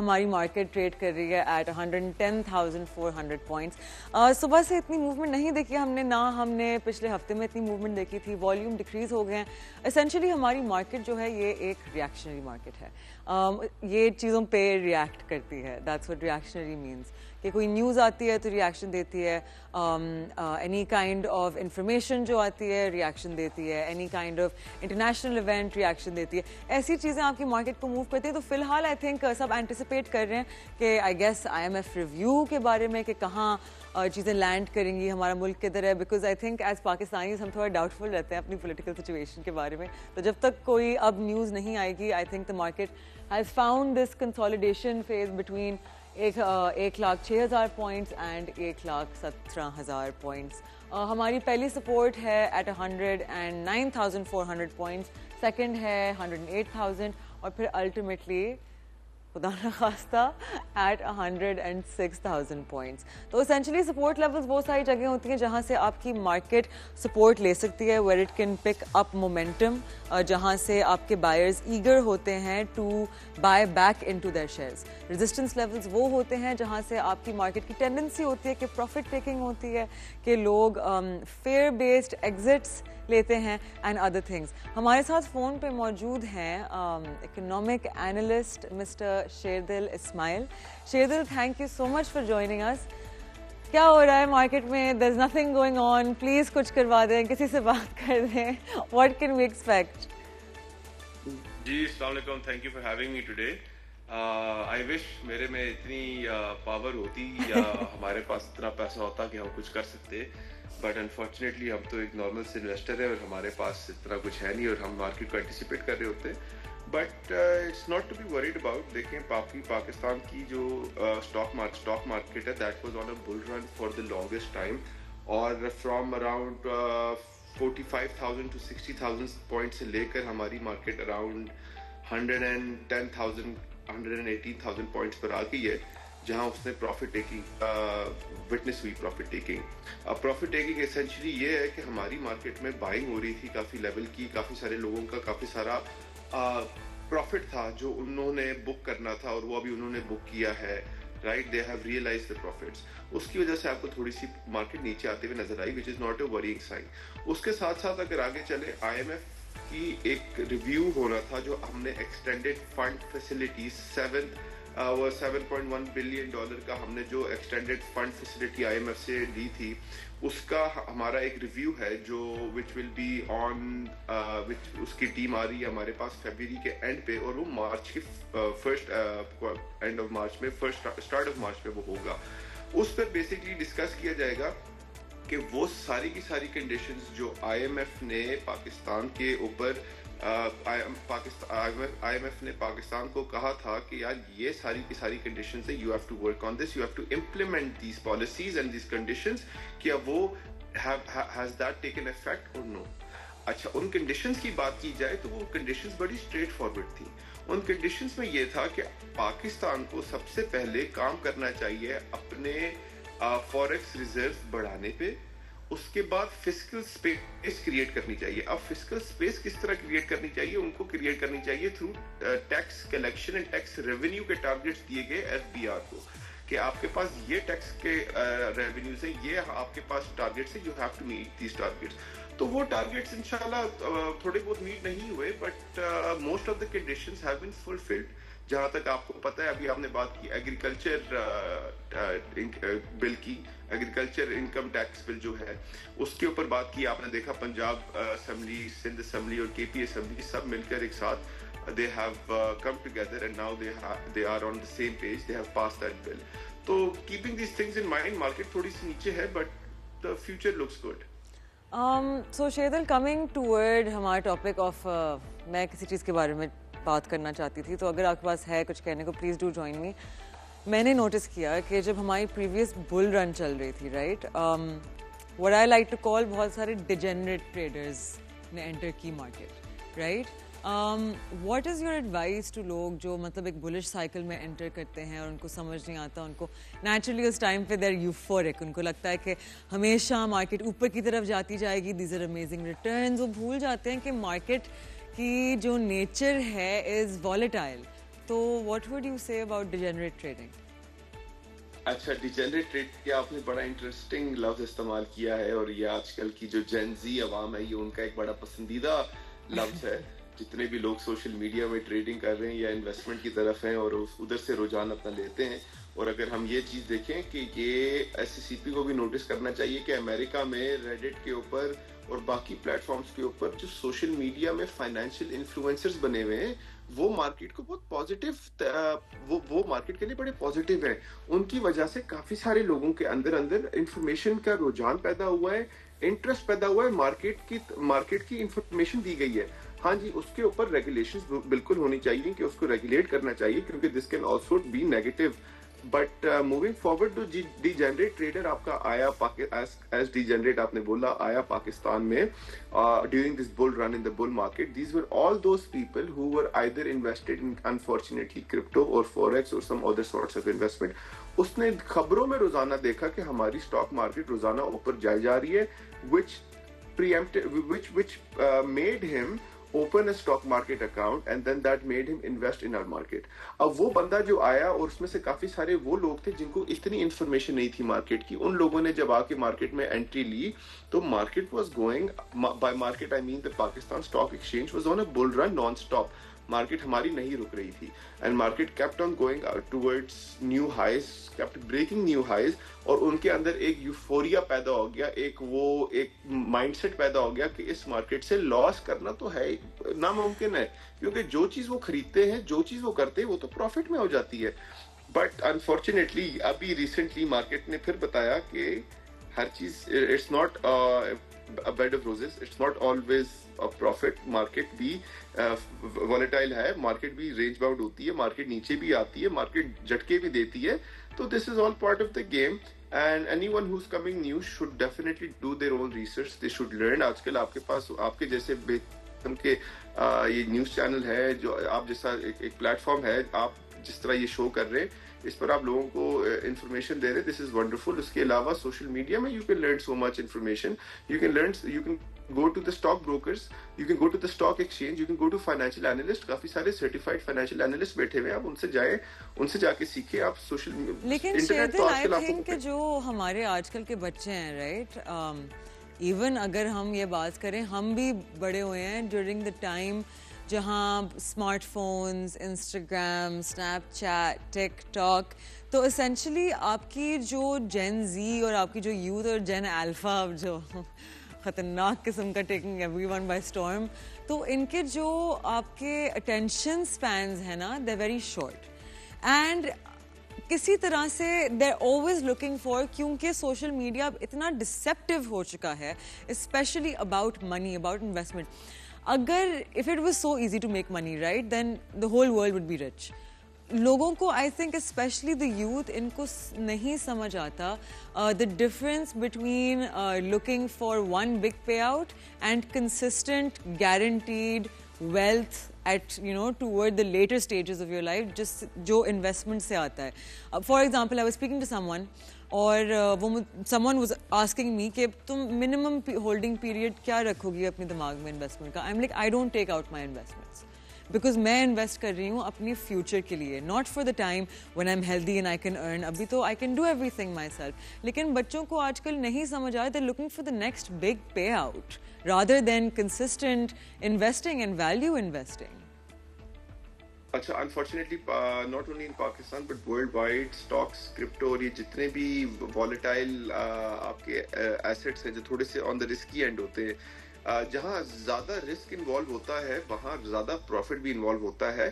ہماری market trade کر رہی ہے ایٹ 110,400 پوائنٹس. صبح سے اتنی موومنٹ نہیں دیکھی ہم نے, نہ ہم نے پچھلے ہفتے میں اتنی موومنٹ دیکھی تھی. والیوم ڈکریز ہو گئے ہیں. اسینشلی ہماری مارکیٹ جو ہے یہ ایک ریئیکشنری مارکیٹ ہے. یہ چیزوں پہ ریئیکٹ کرتی ہے. دیٹس واٹ ریئیکشنری مینس, کہ کوئی نیوز آتی ہے تو ریئیکشن دیتی ہے, اینی کائنڈ آف انفارمیشن جو آتی ہے ریئیکشن دیتی ہے, any kind of international event reaction دیتی ہے. ایسی چیزیں آپ کی مارکیٹ کو موو کرتی ہیں. تو فی الحال آئی تھنک سب اینٹیسپیٹ کر رہے ہیں کہ آئی گیس IMF ریویو کے بارے میں کہ کہاں چیزیں لینڈ کریں گی, ہمارا ملک کدھر ہے. Because I think as Pakistanis ہم تھوڑا ڈاؤٹ فل رہتے ہیں اپنی پولیٹیکل سچویشن کے بارے میں. تو جب تک کوئی اب نیوز نہیں آئے گی, I think the market has found this consolidation phase between 1,06,000 points and 1,17,000 points. ہماری پہلی سپورٹ ہے ایٹ 109,400 پوائنٹس, سیکنڈ ہے 108,000 اور پھر الٹیمیٹلی خدا نخواستہ ایٹ 106,000 پوائنٹس. تو اسینشلی سپورٹ لیولز بہت ساری جگہیں ہوتی ہیں جہاں سے آپ کی مارکیٹ سپورٹ لے سکتی ہے, where it can pick up momentum, جہاں سے آپ کے بائرز ایگر ہوتے ہیں to buy back into their shares. Resistance levels وہ ہوتے ہیں جہاں سے آپ کی مارکیٹ کی ٹینڈنسی ہوتی ہے کہ پروفٹ ٹیکنگ ہوتی ہے, کہ لوگ فیئر بیسڈ ایگزٹس لیتے ہیں اینڈ ادر تھنگس. ہمارے ساتھ فون پہ موجود ہیں economic analyst mister Sherdil Ismail. Sherdil, thank you so much for joining us. کیا ہو رہا ہے مارکیٹ میں؟ There is nothing going on, please کچھ کروا دیں, کسی سے بات کر دیں. What can we expect? جی السلام علیکم, thank you for having me today. I wish میرے میں اتنی پاور ہوتی یا ہمارے پاس اتنا پیسہ ہوتا کہ ہم کچھ کر سکتے, بٹ انفارچونیٹلی ہم تو ایک نارمل سے انویسٹر ہیں اور ہمارے پاس اتنا کچھ ہے نہیں, اور ہم مارکیٹ کو اینٹیسپیٹ کر رہے ہوتے. But it's not to be worried about. دیکھیں پاکستان کی جو اسٹاک مارکیٹ ہے, that was on a bull run for the longest time, اور فرام اراؤنڈ 45,000 to 60,000 پوائنٹ سے لے کر ہماری مارکیٹ اراؤنڈ 110,000 118,000 پوائنٹس پر آ گئی ہے, جہاں اس نے پروفٹ ٹیکنگ وٹنس ہوئی. پروفٹ ٹیکنگ اسینشلی یہ ہے کہ ہماری مارکیٹ میں بائنگ ہو رہی تھی کافی لیول کی, کافی سارے لوگوں کا کافی سارا پروفٹ تھا جو انہوں نے بک کرنا تھا, اور وہ ابھی انہوں نے بک کیا ہے. Right, they have realize the profits. اس کی وجہ سے آپ کو تھوڑی سی مارکیٹ نیچے آتے ہوئے نظر آئی, which is not a worrying sign. اس کے ساتھ ساتھ اگر آگے چلے, IMF کی ایک ریویو ہونا تھا جو ہم نے extended fund facility 7.1 billion dollar کا ہم نے جو ایکسٹینڈیڈ فنڈ فیسلٹی IMF سے لی تھی, اس کا ہمارا ایک ریویو ہے جو وچ ول بی آن اس کی ٹیم آ رہی ہے ہمارے پاس فیبرری کے اینڈ پہ, اور وہ مارچ کے فرسٹ اینڈ آف مارچ میں اسٹارٹ آف مارچ میں وہ ہوگا. اس پر بیسکلی ڈسکس کیا جائے گا کہ وہ ساری کی ساری کنڈیشنز جو IMF نے پاکستان کے اوپر IMF نے پاکستان کو کہا تھا کہ یار یہ ساری کی ساری کنڈیشنز ہیں, you have to work on this, you have to implement these policies and these conditions, کیا وہ ہیز دیٹ ٹیکن افیکٹ اور نو. اچھا, ان کنڈیشنز کی بات کی جائے تو وہ کنڈیشنز بڑی اسٹریٹ فارورڈ تھیں. ان کنڈیشنز میں یہ تھا کہ پاکستان کو سب سے پہلے کام کرنا چاہیے اپنے فوریکس ریزرو بڑھانے پہ, اس کے بعد فسکل اسپیس کریٹ کرنی چاہیے. اب فسکل اسپیس کس طرح کریٹ کرنی چاہیے؟ ان کو کریٹ کرنی چاہیے through tax collection and tax revenue کے ٹارگیٹس دیے گئے FBR کو, کہ آپ کے پاس یہ ٹیکس کے ریونیوز ہیں, یہ آپ کے پاس ٹارگیٹس ہیں, you have to meet these targets. تو وہ ٹارگیٹس انشاءاللہ تھوڑے بہت میٹ نہیں ہوئے, but most of the conditions have been fulfilled. جہاں تک آپ کو پتہ ہے, ابھی آپ نے بات کی ایگریکلچر بل کی, ایگریکلچر انکم ٹیکس بل جو ہے اس کے اوپر بات کی. آپ نے دیکھا پنجاب اسمبلی, سندھ اسمبلی اور KP اسمبلی سب مل کر ایک ساتھ they have come together and now they are on the same page, they have passed that bill. So keeping these things in mind, market تھوڑی سی نیچے ہے, but the future looks good. So Sherdal, coming toward ہمارا topic of, میں کسی چیز کے بارے میں بات کرنا چاہتی تھی, تو اگر آپ کے پاس ہے کچھ کہنے کو پلیز ڈو جوائن می. میں نے نوٹس کیا کہ جب ہماری پریویس بل رن چل رہی تھی, right, what I like to call, بہت سارے ڈیجنریٹ ٹریڈرز نے انٹر کی market, right. What is your advice to لوگ جو مطلب ایک بلش سائیکل میں انٹر کرتے ہیں اور ان کو سمجھ نہیں آتا, ان کو نیچرلی اس ٹائم پہ دیر یوفورک, ان کو لگتا ہے کہ ہمیشہ مارکیٹ اوپر کی طرف جاتی جائے گی, دیز آر امیزنگ ریٹرنز. وہ بھول جاتے ہیں کہ مارکیٹ کی جو نیچر ہے از والیٹائل. تو what would you say about degenerate trading? اچھا, ڈیجنریٹ ٹریڈ کیا آپ نے بڑا انٹرسٹنگ لفظ استعمال کیا ہے, اور یہ آج کل کی جو جین زی عوام ہے یہ ان کا ایک بڑا پسندیدہ لفظ ہے. جتنے بھی لوگ سوشل میڈیا میں ٹریڈنگ کر رہے ہیں یا انویسٹمنٹ کی طرف ہیں اور ادھر سے رجحان اپنا لیتے ہیں, اور اگر ہم یہ چیز دیکھیں کہ یہ ایس سی پی کو بھی نوٹس کرنا چاہیے کہ امریکہ میں ریڈٹ کے اوپر اور باقی پلیٹ فارمز کے اوپر جو سوشل میڈیا میں فائنینشیل انفلوئنسرز بنے ہوئے ہیں وہ مارکیٹ کو بہت پازیٹیو, وہ مارکیٹ کے لیے بڑے پازیٹیو ہیں. ان کی وجہ سے کافی سارے لوگوں کے اندر انفارمیشن کا رجحان پیدا ہوا ہے, انٹرسٹ پیدا ہوا ہے, مارکیٹ کی انفارمیشن دی گئی ہے. ہاں جی, اس کے اوپر ریگولیشنز بالکل ہونی چاہیے کہ اس کو ریگولیٹ کرنا چاہیے, کیونکہ this can also be negative. But moving forward to degenerate trader آپ کا آیا ایز ڈی جنریٹ آپ نے بولا آیا پاکستان میں during this bull run in the bull market. These were all those people who were either invested in unfortunately crypto اور forex اور some other sorts of investment. اس نے خبروں میں روزانہ دیکھا کہ ہماری اسٹاک مارکیٹ روزانہ اوپر جائی جا رہی ہے, which made him open a stock market account and then that made him invest in our market. اب وہ بندہ جو آیا اور اس میں سے کافی سارے وہ لوگ تھے جن کو اتنی انفارمیشن نہیں تھی مارکیٹ کی, ان لوگوں نے جب آ کے مارکیٹ میں انٹری لی تو market was going, by market I mean the Pakistan stock exchange was on a bull run non stop. Market ہماری نہیں رک رہی تھی and market kept on going towards new highs, kept breaking new highs, اور ان کے اندر ایک یوفوریا پیدا ہو گیا, ایک مائنڈ سیٹ پیدا ہو گیا کہ اس مارکیٹ سے لاس کرنا تو ہے ناممکن ہے, کیونکہ جو چیز وہ خریدتے ہیں, جو چیز وہ کرتے ہیں وہ تو پروفٹ میں ہو جاتی ہے. بٹ انفارچونیٹلی ابھی ریسنٹلی مارکیٹ نے پھر بتایا کہ ہر چیز it's not a bed of roses, it's not always a profit. مارکیٹ بھی volatile ہے, مارکیٹ بھی رینج باؤنڈ ہوتی ہے, مارکیٹ نیچے بھی آتی ہے, مارکیٹ جھٹکے بھی دیتی ہے. تو this is all part of the game and anyone who's coming new should definitely do their own research, they should learn. آج کل آپ کے پاس آپ کے جیسے کے یہ نیوز چینل ہے, جو آپ جیسا ایک پلیٹ فارم ہے, آپ جس طرح یہ شو کر رہے ہیں اس پر آپ لوگوں کو انفارمیشن دے رہے ہیں, دس از ونڈرفل. اس کے علاوہ سوشل میڈیا میں you can learn so much information, you can go to the stock brokers, you can go to the stock exchange, you can go to financial analyst, کافی سارے certified financial analyst بیٹھے ہوئے ہیں, آپ ان سے جائیں, ان سے جا کے سیکھیں. آپ سوشل لیکن شیردل آئی تھنک کہ جو ہمارے آج کل کے بچے ہیں رائٹ, ایون اگر ہم یہ بات کریں ہم بھی بڑے ہوئے ہیں ڈیورنگ دا ٹائم جہاں smartphones, Instagram, Snapchat, TikTok, تو اسینشلی آپ کی جو جین زی اور آپ کی جو یوتھ اور جین الفا جو خطرناک قسم کا taking every one by storm, تو ان کے جو آپ کے اٹینشن اسپینز ہیں نا دے ویری شارٹ اینڈ کسی طرح سے they are always looking for, کیونکہ سوشل میڈیا اب اتنا ڈسیپٹیو ہو چکا ہے especially about money, about investment. اگر if it was so easy to make money right then the whole world would be rich. لوگوں کو I think especially the youth ان کو نہیں سمجھ آتا the difference between looking for one big payout and consistent guaranteed wealth at toward the later stages of your life, جو investment سے آتا ہے. For example I was speaking to someone, اور وہ someone was asking me کہ تم minimum holding period کیا رکھو گی اپنے دماغ میں انویسٹمنٹ کا. I'm like I don't take out my investments because میں انویسٹ کر رہی ہوں اپنی فیوچر کے لیے, not for the time when I'm healthy and I can earn. ابھی تو I can do everything myself. لیکن بچوں کو آج کل نہیں سمجھ آ رہا, they're looking for the next big payout rather than consistent investing and value investing. اچھا, unfortunately not only in Pakistan but worldwide stocks, crypto اور یہ جتنے بھی والیٹائل آپ کے ایسیٹس ہیں جو تھوڑے سے آن دا رسکی اینڈ ہوتے ہیں, جہاں زیادہ رسک انوالو ہوتا ہے وہاں زیادہ پروفٹ بھی انوالو ہوتا ہے.